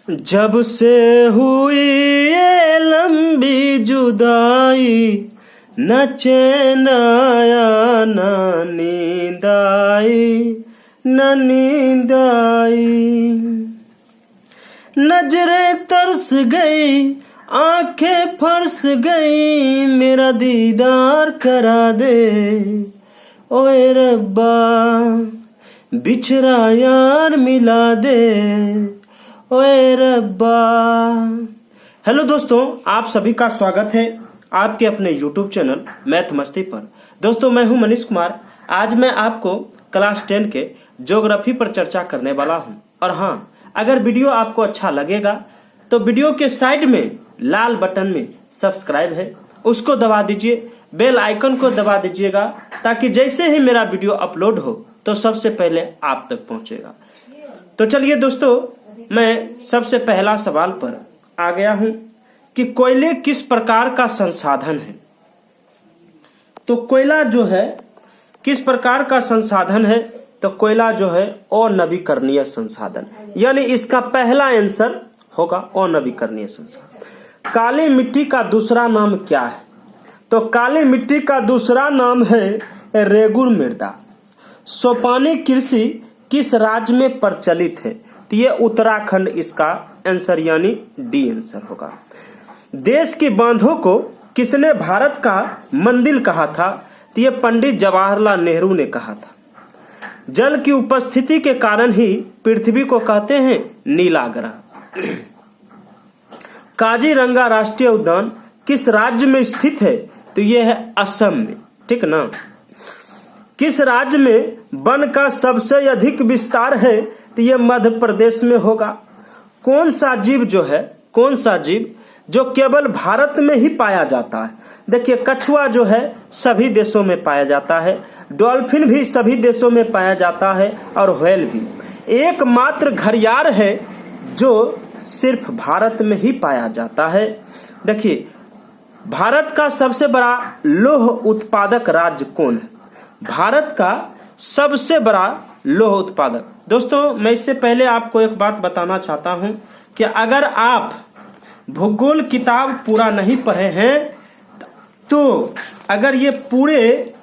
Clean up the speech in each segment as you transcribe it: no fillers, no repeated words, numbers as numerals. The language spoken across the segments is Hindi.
जब से हुई ये लंबी जुदाई, न चैन आया न नींद आई, न नींद आई। नजरें तरस गई, आंखें फरस गई, मेरा दीदार करा दे ओए रब्बा, बिछड़ा यार मिला दे ओए रब्बा। हेलो दोस्तों, आप सभी का स्वागत है आपके अपने YouTube चैनल मैथ मस्ती पर। दोस्तों, मैं हूं मनीष कुमार। आज मैं आपको क्लास 10 के ज्योग्राफी पर चर्चा करने वाला हूं। और हाँ, अगर वीडियो आपको अच्छा लगेगा तो वीडियो के साइड में लाल बटन में सब्सक्राइब है, उसको दबा दीजिए, बेल आइकन को दबा दीजिएगा, ताकि जैसे ही मेरा वीडियो अपलोड हो तो सबसे पहले आप तक पहुंचेगा। तो चलिए दोस्तों, मैं सबसे पहला सवाल पर आ गया हूं कि कोयले किस प्रकार का संसाधन है। तो कोयला जो है किस प्रकार का संसाधन है, तो कोयला जो है अनवीकरणीय संसाधन, यानी इसका पहला आंसर होगा अनवीकरणीय संसाधन। काली मिट्टी का दूसरा नाम क्या है, तो काली मिट्टी का दूसरा नाम है रेगुड़ मृदा। सोपानी कृषि किस राज्य में प्रचलित है, तो ये उत्तराखंड इसका आंसर यानी डी आंसर होगा। देश की बांधों को किसने भारत का मंदिर कहा था, तो ये पंडित जवाहरलाल नेहरू ने कहा था। जल की उपस्थिति के कारण ही पृथ्वी को कहते हैं नीला ग्रह। काजीरंगा राष्ट्रीय उद्यान किस राज्य में स्थित है, तो ये है असम में, ठीक ना। किस राज्य में वन का सबसे अधिक विस्तार है, तो ये मध्य प्रदेश में होगा। कौन सा जीव जो केवल भारत में ही पाया जाता है, देखिए कछुआ जो है सभी देशों में पाया जाता है, डॉल्फिन भी सभी देशों में पाया जाता है, और व्हेल भी। एकमात्र घड़ियाल है जो सिर्फ भारत में ही पाया जाता है। देखिए, भारत का सबसे बड़ा लौह उत्पादक राज्य कौन है, भारत का सबसे बड़ा लौह उत्पादक। दोस्तों, मैं इससे पहले आपको एक बात बताना चाहता हूं कि अगर आप भूगोल किताब पूरा नहीं पढ़े हैं, तो अगर ये पूरे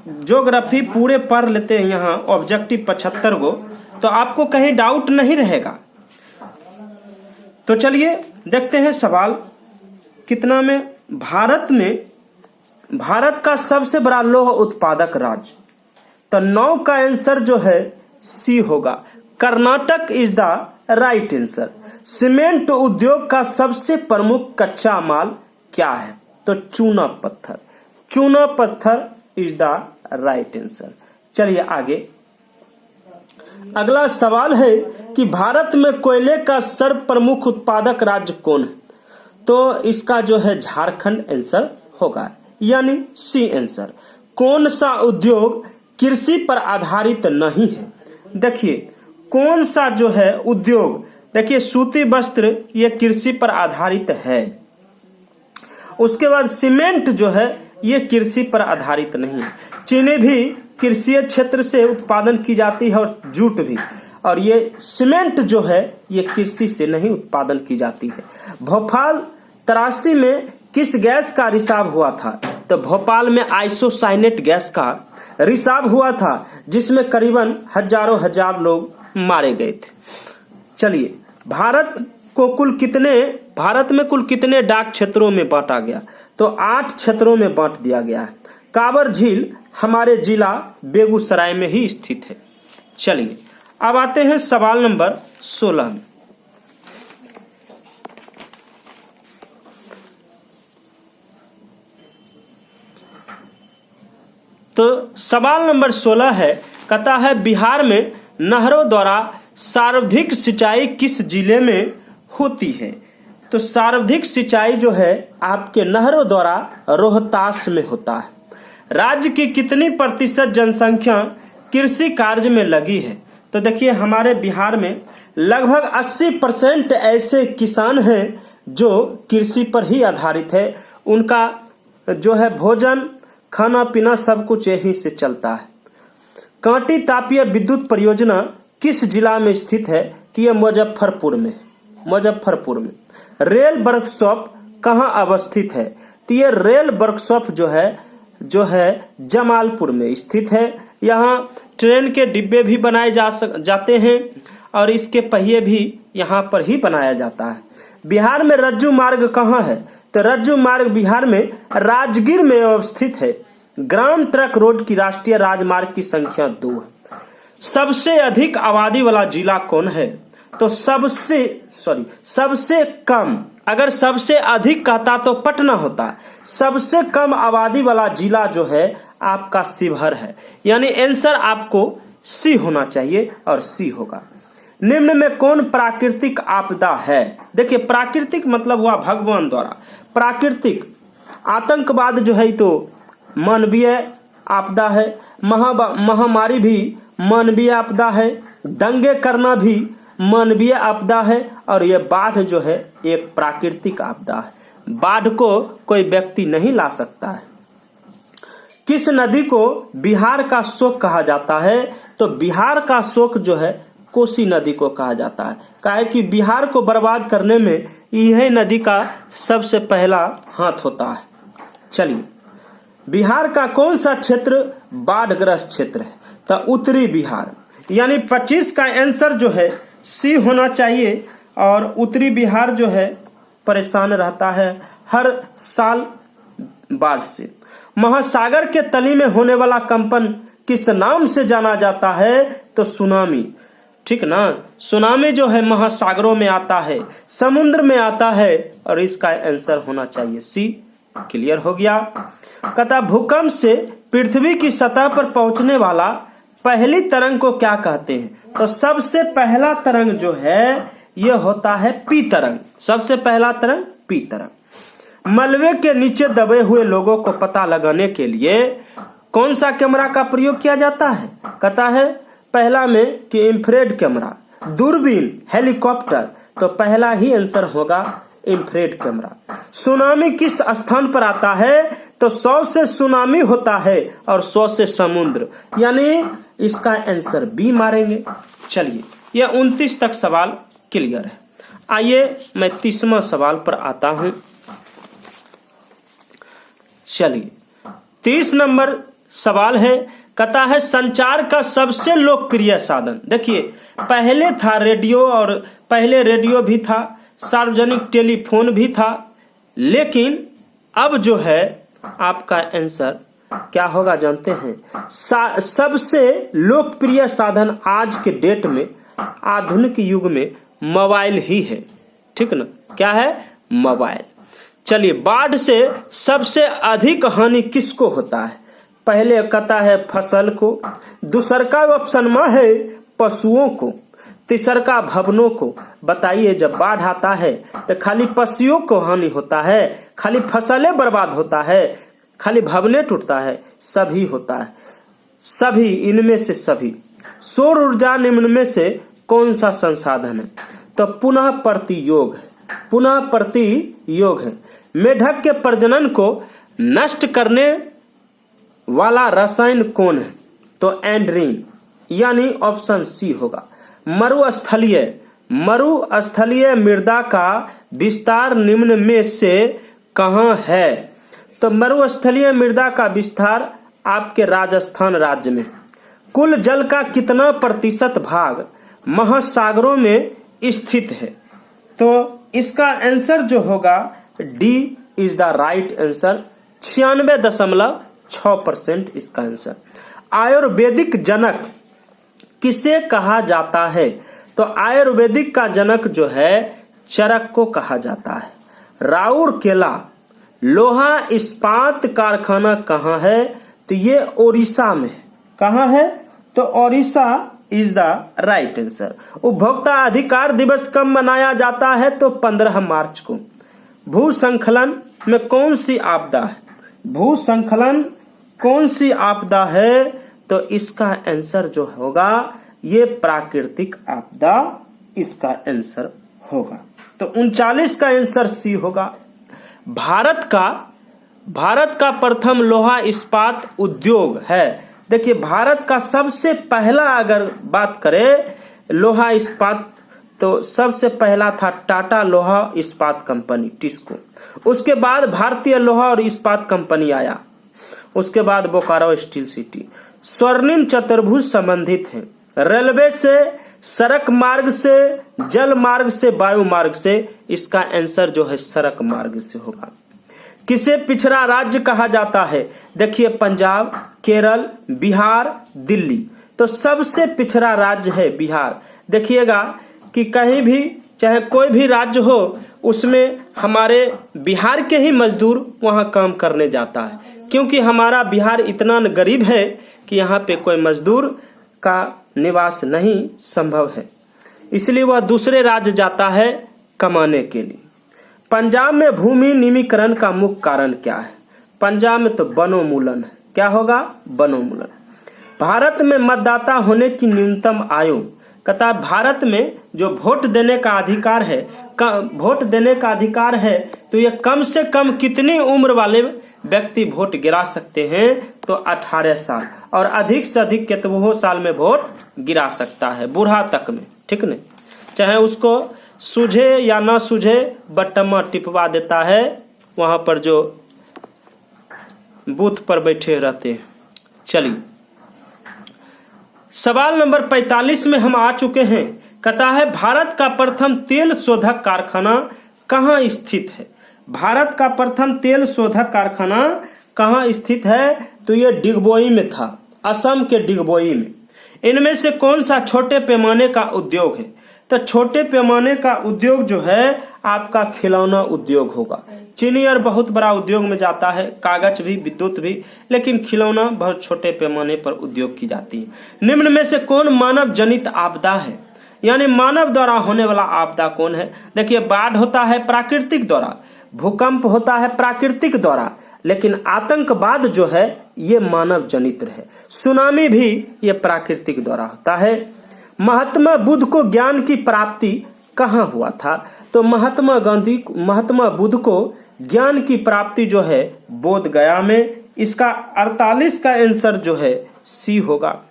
ज्योग्राफी पूरे पढ़ लेते हैं, यहाँ ऑब्जेक्टिव 75 को, तो आपको कहीं डाउट नहीं रहेगा। तो चलिए देखते हैं सवाल कितना में। भारत का सबसे बड़ा लौह उत्पादक राज्य, तो 9 का आंसर जो है सी होगा, Karnataka is the right answer. Cement उद्योग का सबसे प्रमुख कच्चा माल क्या है, तो चूना पत्थर। चूना पत्थर इज द राइट आंसर। चलिए आगे, अगला सवाल है कि भारत में कोयले का सर्व प्रमुख उत्पादक राज्य कौन है, तो इसका जो है झारखंड आंसर होगा, यानी सी आंसर। कौन सा उद्योग कृषि पर आधारित नहीं है, देखिए कौन सा जो है उद्योग, देखिए सूती वस्त्र ये कृषि पर आधारित है। उसके बाद सीमेंट जो है ये कृषि पर आधारित नहीं है। चीनी भी कृषि क्षेत्र से उत्पादन की जाती है, और जूट भी, और ये सीमेंट जो है ये कृषि से नहीं उत्पादन की जाती है। भोपाल त्रासदी में किस गैस का रिसाव हुआ था, तो भोपाल में आइसोसाइनेट गैस का रिसाव हुआ था, जिसमें करीबन हजार लोग मारे गए थे। चलिए, भारत में कुल कितने डाक क्षेत्रों में बांटा गया, तो 8 क्षेत्रों में बांट दिया गया है। कांवर झील हमारे जिला बेगूसराय में ही स्थित है। चलिए अब आते हैं सवाल नंबर 16 में। तो सवाल नंबर 16 है, कहता है बिहार में नहरों द्वारा सर्वाधिक सिंचाई किस जिले में होती है, तो सर्वाधिक सिंचाई जो है आपके नहरों द्वारा रोहतास में होता है। राज्य की कितनी प्रतिशत जनसंख्या कृषि कार्य में लगी है, तो देखिए हमारे बिहार में लगभग 80% ऐसे किसान हैं जो कृषि पर ही आधारित है। उनका जो है भोजन खाना पीना सब कुछ यहीं से चलता है। कांटी तापीय विद्युत परियोजना किस जिला में स्थित है, तो ये मुजफ्फरपुर में। मुजफ्फरपुर में। रेल वर्कशॉप कहाँ अवस्थित है? तो ये रेल वर्कशॉप जो है जमालपुर में स्थित है। यहाँ ट्रेन के डिब्बे भी बनाए जाते हैं और इसके पहिए भी यहाँ पर ही बनाया जाता है। बिहार में रज्जू मार्ग कहाँ है? तो रज्जू मार्ग बिहार में राजगीर में अवस्थित है। ग्राम ट्रक रोड की राष्ट्रीय राजमार्ग की संख्या 2 है। सबसे अधिक आबादी वाला जिला कौन है? तो सबसे कम, अगर सबसे अधिक कहता तो पटना होता। सबसे कम आबादी वाला जिला जो है आपका शिवहर है, यानी आंसर आपको सी होना चाहिए और सी होगा। निम्न में कौन प्राकृतिक आपदा है? देखिए प्राकृतिक मतलब हुआ भगवान द्वारा। प्राकृतिक आतंकवाद जो है तो मानवीय आपदा है, महामारी भी मानवीय आपदा है, दंगे करना भी मानवीय आपदा है और यह बाढ़ जो है एक प्राकृतिक आपदा है। बाढ़ को कोई व्यक्ति नहीं ला सकता है। किस नदी को बिहार का शोक कहा जाता है? तो बिहार का शोक जो है कोसी नदी को कहा जाता है। काहे कि बिहार को बर्बाद करने में यह नदी का सबसे पहला हाथ होता है। चलिए, बिहार का कौन सा क्षेत्र बाढ़ग्रस्त क्षेत्र है? तो उत्तरी बिहार, यानी 25 का आंसर जो है सी होना चाहिए। और उत्तरी बिहार जो है परेशान रहता है हर साल बाढ़ से। महासागर के तली में होने वाला कंपन किस नाम से जाना जाता है? तो सुनामी। ठीक ना, सुनामी जो है महासागरों में आता है, समुद्र में आता है और इसका आंसर होना चाहिए सी। क्लियर हो गया। कहता भूकंप से पृथ्वी की सतह पर पहुंचने वाला पहली तरंग को क्या कहते हैं? तो सबसे पहला तरंग जो है यह होता है पी तरंग। सबसे पहला तरंग पी तरंग। मलबे के नीचे दबे हुए लोगों को पता लगाने के लिए कौन सा कैमरा का प्रयोग किया जाता है? कहता है पहला में कि इंफ्रारेड कैमरा, दूरबीन, हेलीकॉप्टर। तो पहला ही आंसर होगा इंफ्रारेड कैमरा। सुनामी किस स्थान पर आता है? तो 100 से सुनामी होता है और 100 से समुद्र, यानी इसका आंसर बी मारेंगे। चलिए, यह 29 तक सवाल क्लियर है। आइए मैं 30वां सवाल पर आता हूं। चलिए, 30 नंबर सवाल है, कहता है संचार का सबसे लोकप्रिय साधन। देखिए पहले था रेडियो, और पहले रेडियो भी था, सार्वजनिक टेलीफोन भी था, लेकिन अब जो है आपका आंसर क्या होगा जानते हैं? सबसे लोकप्रिय साधन आज के डेट में, आधुनिक युग में मोबाइल ही है। ठीक ना, क्या है? मोबाइल। चलिए, बाढ़ से सबसे अधिक हानि किसको होता है? पहले कहता है फसल को, दूसर का ऑप्शन में है पशुओं को, तीसर का भवनों को। बताइए, जब बाढ़ आता है तो खाली पशुओं को हानि होता है, खाली फसलें बर्बाद होता है, खाली भवने टूटता है? सभी होता है, सभी। इनमें से सभी। सौर ऊर्जा निम्न में से कौन सा संसाधन है? तो पुनः प्रतियोग है। पुनः प्रतियोग है। मेढक के प्रजनन को नष्ट करने वाला रसायन कौन है? तो एंड्रीन, यानी ऑप्शन सी होगा। मरुस्थलीय मृदा का विस्तार निम्न में से कहाँ है? तो मरुस्थलीय मृदा का विस्तार आपके राजस्थान राज्य में। कुल जल का कितना प्रतिशत भाग महासागरों में स्थित है? तो इसका आंसर जो होगा D is the right answer. 96.6% इसका आंसर। आयुर्वेदिक जनक किसे कहा जाता है? तो आयुर्वेदिक का जनक जो है चरक को कहा जाता है। राउरकेला लोहा इस्पात कारखाना कहाँ है? तो ये ओडिशा में। कहाँ है? तो Odisha is the right answer. उपभोक्ता अधिकार दिवस कब मनाया जाता है? तो 15 मार्च को। भूस्खलन में कौन सी आपदा है? भूस्खलन कौन सी आपदा है? तो इसका आंसर जो होगा ये प्राकृतिक आपदा इसका आंसर होगा। तो 39 का आंसर सी होगा। भारत का प्रथम लोहा इस्पात उद्योग है। देखिए भारत का सबसे पहला अगर बात करें लोहा इस्पात तो सबसे पहला था टाटा लोहा इस्पात कंपनी टिस्को, उसके बाद भारतीय लोहा और इस्पात कंपनी आया, उसके बाद बोकारो स्टील सिटी। स्वर्णिम चतुर्भुज संबंधित है रेलवे से, सड़क मार्ग से, जल मार्ग से, वायु मार्ग से। इसका आंसर जो है सड़क मार्ग से होगा। किसे पिछड़ा राज्य कहा जाता है? देखिए पंजाब, केरल, बिहार, दिल्ली। तो सबसे पिछड़ा राज्य है बिहार। देखिएगा कि कहीं भी चाहे कोई भी राज्य हो उसमें हमारे बिहार के ही मजदूर वहां काम करने जाता है, क्योंकि हमारा बिहार इतना गरीब है कि यहाँ पे कोई मजदूर का निवास नहीं संभव है, इसलिए वह दूसरे राज्य जाता है कमाने के लिए। पंजाब में भूमि निमीकरण का मुख्य कारण क्या है? पंजाब में तो वनोन्मूलन है। क्या होगा? वनोन्मूलन। भारत में मतदाता होने की न्यूनतम आयु, कहता है भारत में जो वोट देने का अधिकार है, तो ये कम से कम कितनी उम्र वाले व्यक्ति वोट गिरा सकते हैं? तो 18 साल, और अधिक से अधिक कितने साल में वोट गिरा सकता है? बूढ़ा तक में, ठीक नहीं, चाहे उसको सूझे या ना सूझे, बटमा टिपवा देता है वहां पर जो बूथ पर बैठे रहते हैं। चलिए सवाल नंबर 45 में हम आ चुके हैं। कहता है भारत का प्रथम तेल शोधक कारखाना कहाँ स्थित है? भारत का प्रथम तेल शोधक कारखाना कहाँ स्थित है? तो यह डिगबोई में था, असम के डिगबोई में। इनमें से कौन सा छोटे पैमाने का उद्योग है? तो छोटे पैमाने का उद्योग जो है आपका खिलौना उद्योग होगा। चीनी और बहुत बड़ा उद्योग में जाता है, कागज भी, विद्युत भी, लेकिन खिलौना बहुत छोटे पैमाने पर उद्योग की जाती है। निम्न में से कौन मानव जनित आपदा है? यानी मानव द्वारा होने वाला आपदा कौन है? देखिए बाढ़ होता है प्राकृतिक द्वारा, भूकंप होता है प्राकृतिक द्वारा, लेकिन आतंकवाद जो है ये मानव जनित है। सुनामी भी ये प्राकृतिक द्वारा होता है। महात्मा बुद्ध को ज्ञान की प्राप्ति कहाँ हुआ था? तो महात्मा बुद्ध को ज्ञान की प्राप्ति जो है बोध गया में। इसका 48 का आंसर जो है सी होगा।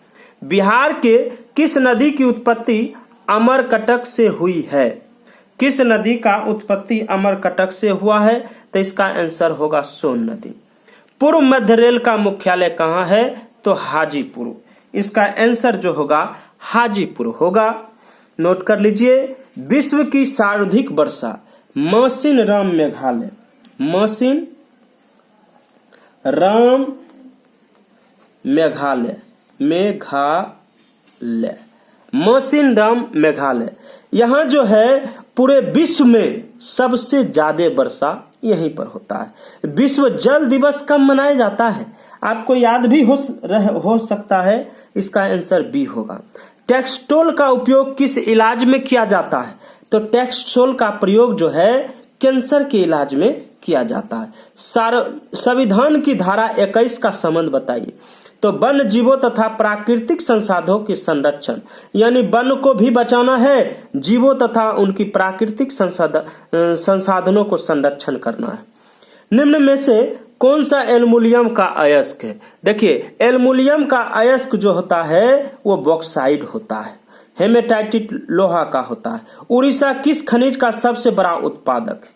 बिहार के किस नदी की उत्पत्ति अमरकटक से हुई है? किस नदी का उत्पत्ति अमरकटक से हुआ है? तो इसका आंसर होगा सोन नदी। पूर्व मध्य रेल का मुख्यालय कहाँ है? तो हाजीपुर। इसका आंसर जो होगा हाजीपुर होगा। नोट कर लीजिए। विश्व की सर्वाधिक वर्षा मौसिन राम मेघालय, मौसिन राम मेघालय, मौसिन राम मेघालय, यहाँ जो है पूरे विश्व में सबसे ज्यादा वर्षा यहीं पर होता है। विश्व जल दिवस कब मनाया जाता है? आपको याद भी हो सकता है। इसका आंसर बी होगा। टेक्सटोल का उपयोग किस इलाज में किया जाता है? तो टेक्सटोल का प्रयोग जो है कैंसर के इलाज में किया जाता है। संविधान की धारा 21 का संबंध बताइए। तो वन जीवों तथा प्राकृतिक संसाधनों के संरक्षण, यानी वन को भी बचाना है, जीवों तथा उनकी प्राकृतिक संसाधनों को संरक्षण करना है। निम्न में से कौन सा एल्युमिनियम का अयस्क है? देखिए एल्युमिनियम का अयस्क जो होता है वो बॉक्साइड होता है, हेमेटाइट लोहा का होता है। उड़ीसा किस खनिज का सबसे बड़ा उत्पादक है?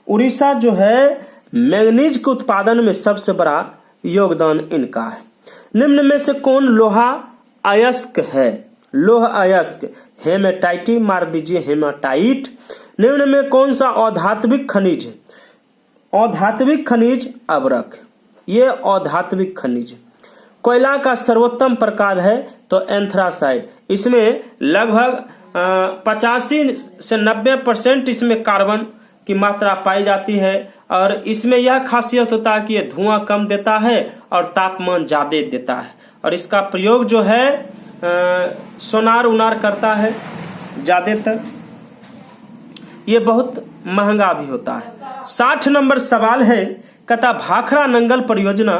उड़ीसा जो है मैंगनीज के उत्पादन में सबसे बड़ा योगदान इनका है। निम्न में से कौन लोहा अयस्क है? लोह अयस्क हेमेटाइट मार दीजिए, हेमाटाइट। निम्न में कौन सा अधात्विक खनिज है? अधात्विक खनिज अबरक, ये अधात्विक खनिज। कोयला का सर्वोत्तम प्रकार है तो एंथ्रासाइड। इसमें लगभग 85 से 90% इसमें कार्बन की मात्रा पाई जाती है, और इसमें यह खासियत होता है कि ये धुआं कम देता है और तापमान ज्यादा देता है, और इसका प्रयोग जो है सोनार उनार करता है ज्यादातर। ये बहुत महंगा भी होता है। 60 नंबर सवाल है, कहता भाखड़ा नंगल परियोजना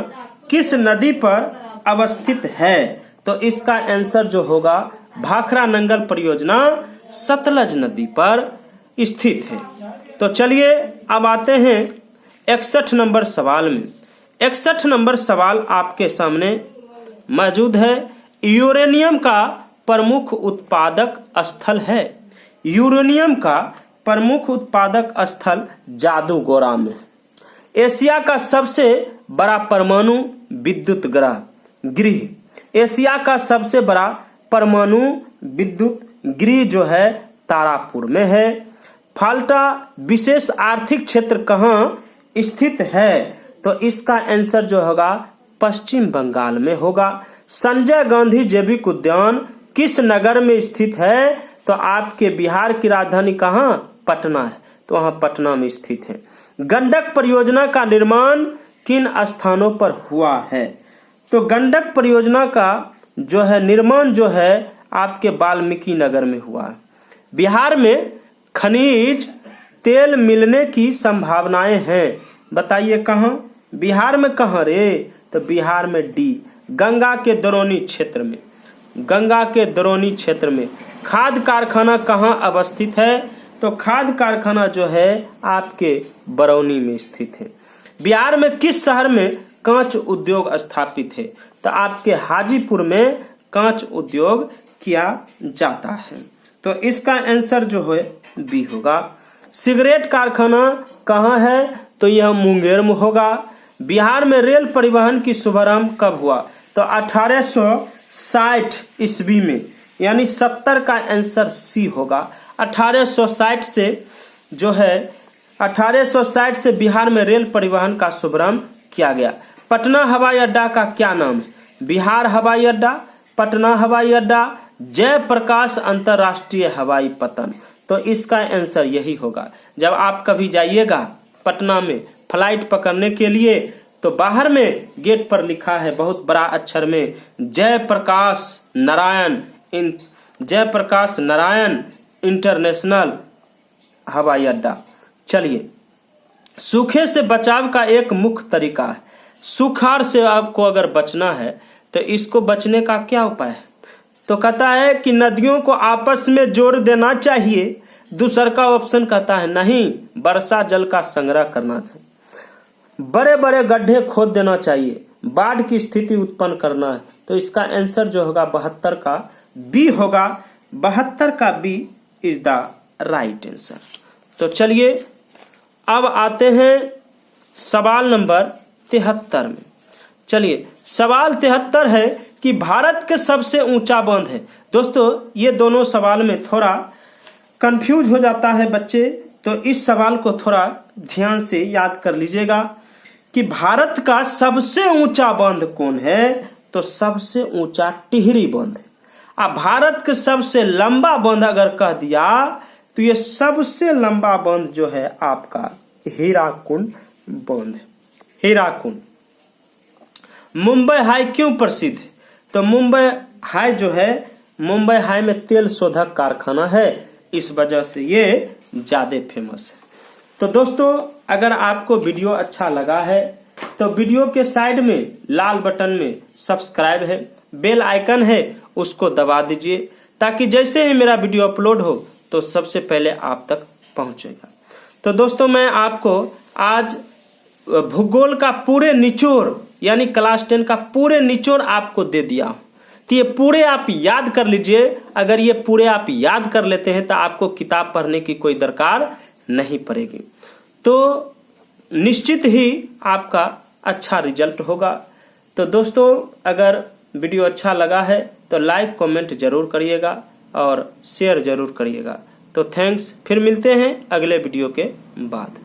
किस नदी पर अवस्थित है? तो इसका आंसर जो होगा भाखड़ा नंगल परियोजना सतलज नदी पर स्थित है। तो चलिए अब आते हैं 61 नंबर सवाल में। 61 नंबर सवाल आपके सामने मौजूद है। यूरेनियम का प्रमुख उत्पादक स्थल है। यूरेनियम का प्रमुख उत्पादक स्थल जादूगोरा में। एशिया का सबसे बड़ा परमाणु विद्युत गृह, एशिया का सबसे बड़ा परमाणु विद्युत गृह जो है तारापुर में है। फाल्टा विशेष आर्थिक क्षेत्र कहाँ स्थित है? तो इसका आंसर जो होगा पश्चिम बंगाल में होगा। संजय गांधी जैविक उद्यान किस नगर में स्थित है? तो आपके बिहार की राजधानी कहाँ? पटना है, तो वहां पटना में स्थित है। गंडक परियोजना का निर्माण किन स्थानों पर हुआ है? तो गंडक परियोजना का जो है निर्माण जो है आपके वाल्मीकि नगर में हुआ है। बिहार में खनिज तेल मिलने की संभावनाएं हैं, बताइए कहाँ? बिहार में कहाँ रे? तो बिहार में डी, गंगा के दरौनी क्षेत्र में। गंगा के दरौनी क्षेत्र में। खाद कारखाना कहाँ अवस्थित है? तो खाद कारखाना जो है आपके बरौनी में स्थित है। बिहार में किस शहर में कांच उद्योग स्थापित है? तो आपके हाजीपुर में कांच उद्योग किया जाता है। तो इसका आंसर जो है बी होगा। सिगरेट कारखाना कहाँ है? तो यह मुंगेर में होगा। बिहार में रेल परिवहन की शुभारंभ कब हुआ? तो 1860 ईस्वी में, यानी 70 का आंसर सी होगा। 1860 से जो है 1860 से बिहार में रेल परिवहन का शुभारंभ किया गया। पटना हवाई अड्डा का क्या नाम है? बिहार हवाई अड्डा, पटना हवाई अड्डा, जयप्रकाश अंतरराष्ट्रीय हवाई पतन। तो इसका आंसर यही होगा। जब आप कभी जाइएगा पटना में फ्लाइट पकड़ने के लिए, तो बाहर में गेट पर लिखा है बहुत बड़ा अक्षर में जयप्रकाश नारायण इंटरनेशनल हवाई अड्डा। चलिए, सूखे से बचाव का एक मुख्य तरीका है। सुखाड़ से आपको अगर बचना है तो इसको बचने का क्या उपाय है? तो कहता है कि नदियों को आपस में जोड़ देना चाहिए। दूसरा का ऑप्शन कहता है नहीं, वर्षा जल का संग्रह करना चाहिए। बड़े बड़े गड्ढे खोद देना चाहिए, बाढ़ की स्थिति उत्पन्न करना है। तो इसका आंसर जो होगा 72 का बी होगा। 72 का B is the right answer. तो चलिए अब आते हैं सवाल नंबर 73 में। चलिए, सवाल 73 है कि भारत के सबसे ऊंचा बांध है। दोस्तों ये दोनों सवाल में थोड़ा कंफ्यूज हो जाता है बच्चे, तो इस सवाल को थोड़ा ध्यान से याद कर लीजिएगा कि भारत का सबसे ऊंचा बांध कौन है? तो सबसे ऊंचा टिहरी बांध है। अब भारत के सबसे लंबा बांध अगर कह दिया तो ये सबसे लंबा बांध जो है आपका हीराकुंड बांध है। हीराकुंड। मुंबई हाई क्यों प्रसिद्ध है? तो मुंबई हाई जो है, मुंबई हाई में तेल शोधक कारखाना है, इस वजह से ये ज्यादा फेमस है। तो दोस्तों अगर आपको वीडियो अच्छा लगा है तो वीडियो के साइड में लाल बटन में सब्सक्राइब है, बेल आइकन है, उसको दबा दीजिए ताकि जैसे ही मेरा वीडियो अपलोड हो तो सबसे पहले आप तक पहुंचेगा। तो दोस्तों मैं आपको आज भूगोल का पूरे निचोड़ यानी क्लास 10 का पूरे निचोड़ आपको दे दिया। तो ये पूरे आप याद कर लीजिए। अगर ये पूरे आप याद कर लेते हैं तो आपको किताब पढ़ने की कोई दरकार नहीं पड़ेगी। तो निश्चित ही आपका अच्छा रिजल्ट होगा। तो दोस्तों अगर वीडियो अच्छा लगा है तो लाइक कमेंट जरूर करिएगा और शेयर जरूर करिएगा। तो थैंक्स, फिर मिलते हैं अगले वीडियो के बाद।